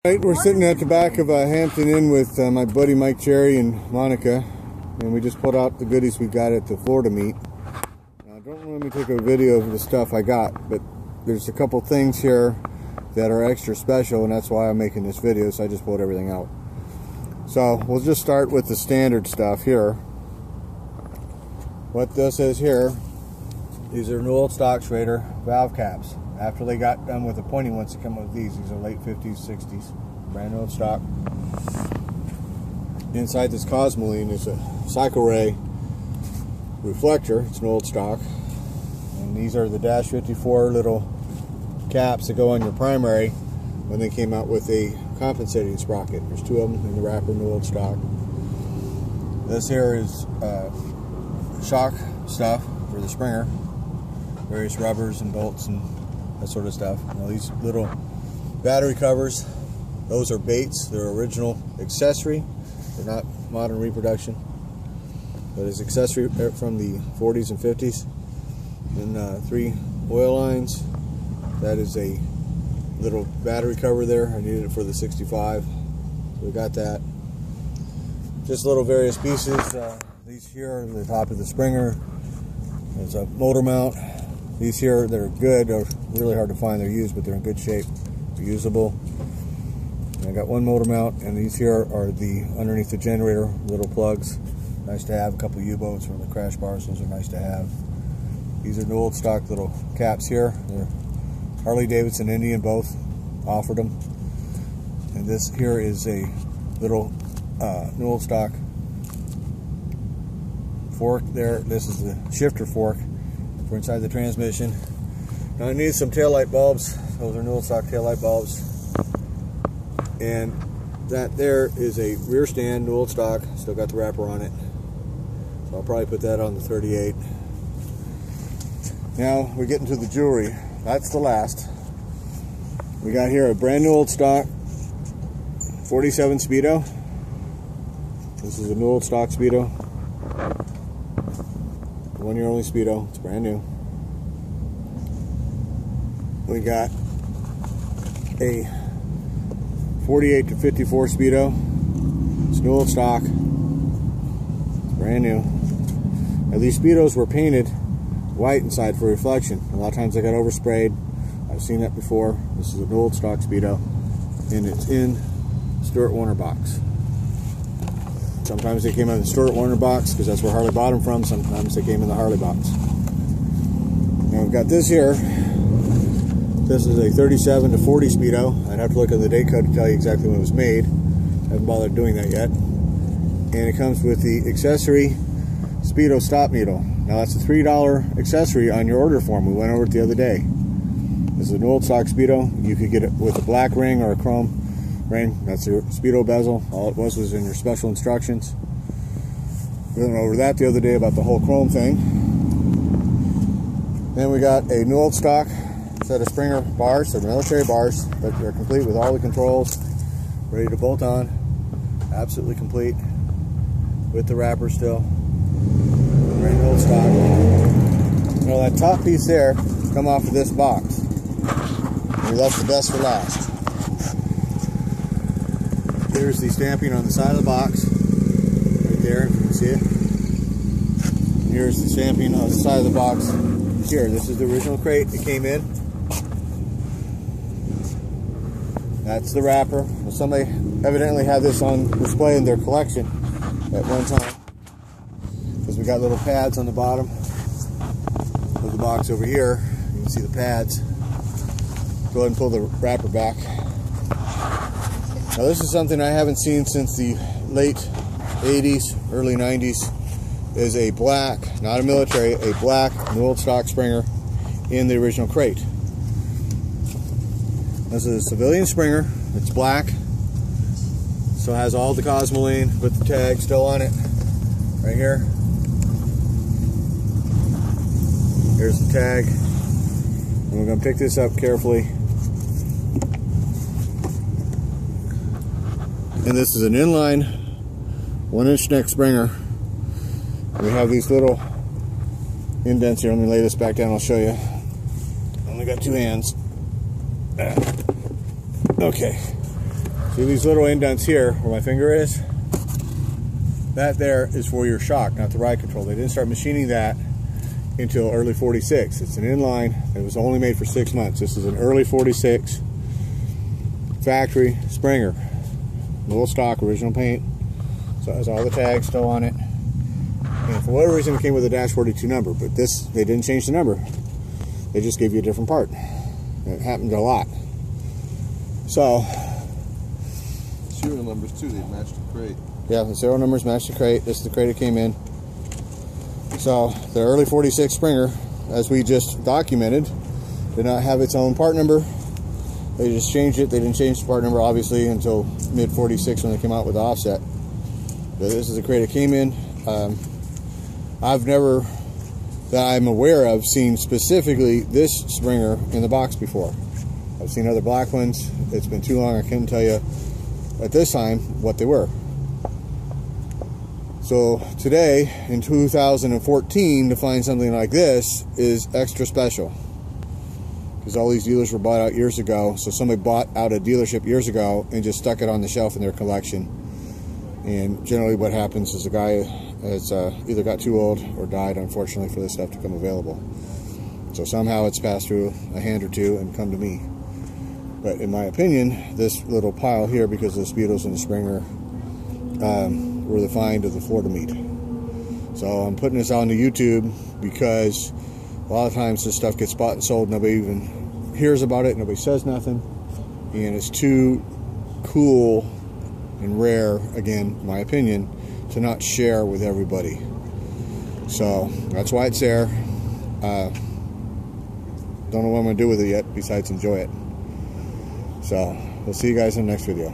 Right, we're sitting at the back of a Hampton Inn with my buddy Mike Cherry and Monica, and we just pulled out the goodies we got at the Florida meet. Now, don't let me take a video of the stuff I got, but there's a couple things here that are extra special, and that's why I'm making this video, so I just pulled everything out. So we'll just start with the standard stuff here. What this is here, these are new old stock Schrader valve caps. After they got done with the pointy ones, they come with these. These are late 50s, 60s, brand new old stock. Inside this Cosmoline is a cycle ray reflector. It's an old stock. And these are the Dash 54 little caps that go on your primary when they came out with a compensating sprocket. There's two of them in the wrapper, new old stock. This here is shock stuff for the Springer. Various rubbers and bolts and that sort of stuff. Now these little battery covers, those are baits. They're original accessory. They're not modern reproduction, but it's accessory from the 40s and 50s. And 3 oil lines. That is a little battery cover there. I needed it for the 65. So we got that. Just little various pieces. These here are the top of the Springer. There's a motor mount. These here, they're good. They're really hard to find. They're used, but they're in good shape. They're usable. And I got one motor mount, and these here are the underneath the generator little plugs. Nice to have. A couple U-boats from the crash bars. Those are nice to have. These are new old stock little caps here. They're Harley Davidson Indian, both offered them. And this here is a little new old stock fork there. This is the shifter fork for inside the transmission. Now I need some taillight bulbs. Those are new old stock taillight bulbs. And that there is a rear stand, new old stock. Still got the wrapper on it. So I'll probably put that on the 38. Now we're getting to the jewelry. That's the last. We got here a brand new old stock 47 Speedo. This is a new old stock Speedo. 1 year only Speedo. It's brand new. We got a 48 to 54 Speedo. It's new old stock. It's brand new. Now these Speedos were painted white inside for reflection. A lot of times they got oversprayed. I've seen that before. This is an old stock Speedo, and it's in Stuart Warner box. Sometimes they came in the Stuart Warner box because that's where Harley bought them from. Sometimes they came in the Harley box. Now we've got this here. This is a 37 to 40 Speedo. I'd have to look at the date code to tell you exactly when it was made. Haven't bothered doing that yet. And it comes with the accessory Speedo stop needle. Now that's a $3 accessory on your order form. We went over it the other day. This is an old stock Speedo. You could get it with a black ring or a chrome ring. That's your Speedo bezel. All it was in your special instructions. We went over that the other day about the whole chrome thing. Then we got a new old stock set of Springer bars. They're military bars, but they're complete with all the controls, ready to bolt on. Absolutely complete with the wrapper still. Brand new old stock. Now that top piece there come off of this box. We left the best for last. Here's the stamping on the side of the box, right there, if you can see it. And here's the stamping on the side of the box here. This is the original crate it came in. That's the wrapper. Well, somebody evidently had this on display in their collection at one time, because we got little pads on the bottom of the box over here. You can see the pads. Go ahead and pull the wrapper back. Now this is something I haven't seen since the late 80s, early 90s, is a black, not a military, a black new old stock Springer in the original crate. This is a civilian Springer. It's black. So it has all the Cosmoline with the tag still on it. Right here. Here's the tag. And we're going to pick this up carefully. And this is an inline 1-inch neck Springer. We have these little indents here. Let me lay this back down, I'll show you. Only got 2 hands. Okay. See these little indents here where my finger is? That there is for your shock, not the ride control. They didn't start machining that until early 46. It's an inline. It was only made for 6 months. This is an early 46 factory Springer. Little stock, original paint. So it has all the tags still on it. And for whatever reason it came with a dash 42 number. But this, they didn't change the number. They just gave you a different part. It happened a lot. So serial numbers too, they matched the crate. Yeah, the serial numbers matched the crate. This is the crate it came in. So the early 46 Springer, as we just documented, did not have its own part number. They just changed it. They didn't change the part number obviously until mid 46 when they came out with the offset. But this is the crate it came in. I've never, that I'm aware of, seen specifically this Springer in the box before. I've seen other black ones. It's been too long, I couldn't tell you at this time what they were. So today, in 2014, to find something like this is extra special. Because all these dealers were bought out years ago. So somebody bought out a dealership years ago and just stuck it on the shelf in their collection. And generally what happens is the guy has either got too old or died, unfortunately, for this stuff to come available. So somehow it's passed through a hand or two and come to me. But in my opinion, this little pile here, because of the Speedos and the Springer, were the find of the Florida meet. So I'm putting this on the YouTube because a lot of times this stuff gets bought and sold, nobody even hears about it, nobody says nothing, and it's too cool and rare, again, my opinion, to not share with everybody. So that's why it's there. Don't know what I'm going to do with it yet besides enjoy it. So we'll see you guys in the next video.